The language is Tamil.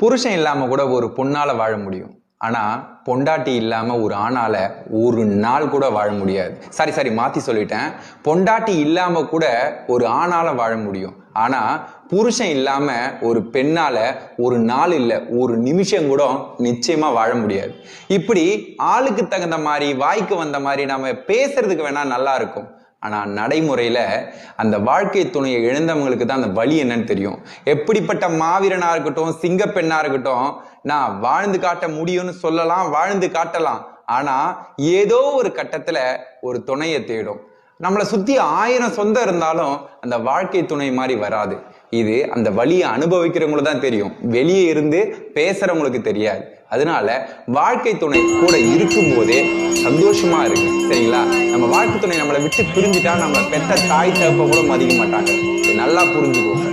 புருஷன் இல்லாம கூட ஒரு பொண்ணால வாழ முடியும். ஆனா பொண்டாட்டி இல்லாம ஒரு ஆணால ஒரு நாள் கூட வாழ முடியாது. சாரி மாத்தி சொல்லிட்டேன். பொண்டாட்டி இல்லாம கூட ஒரு ஆணால வாழ முடியும். ஆனா புருஷன் இல்லாம ஒரு பெண்ணால ஒரு நாள் இல்ல ஒரு நிமிஷம் கூட நிச்சயமா வாழ முடியாது. இப்படி ஆளுக்கு தகுந்த மாதிரி வாய்க்கு வந்த மாதிரி நாம பேசுறதுக்கு வேணா நல்லா இருக்கும். ஆனா நடைமுறையில அந்த வாழ்க்கை துணையை இழந்தவங்களுக்கு தான் அந்த வலி என்னன்னு தெரியும். எப்படிப்பட்ட மாவீரனா இருக்கட்டும், சிங்க பெண்ணா இருக்கட்டும், நான் வாழ்ந்து காட்ட முடியும்னு சொல்லலாம், வாழ்ந்து காட்டலாம். ஆனா ஏதோ ஒரு கட்டத்துல ஒரு துணையை தேடும். நம்மளை சுத்தி 1000 சொந்தம் இருந்தாலும் அந்த வாழ்க்கை துணை மாதிரி வராது. இது அந்த வலியை அனுபவிக்கிறவங்களுக்கு தான் தெரியும், வெளியே இருந்து பேசுறவங்களுக்கு தெரியாது. அதனால வாழ்க்கை துணை கூட இருக்கும் போதே சந்தோஷமா இருக்கு. சரிங்களா? நம்ம வாழ்க்கை துணை நம்மளை விட்டு பிரிஞ்சுட்டா நம்மளை பெத்த தாய் தகப்ப கூட மதிக்க மாட்டாங்க. நல்லா புரிஞ்சுக்கோங்க.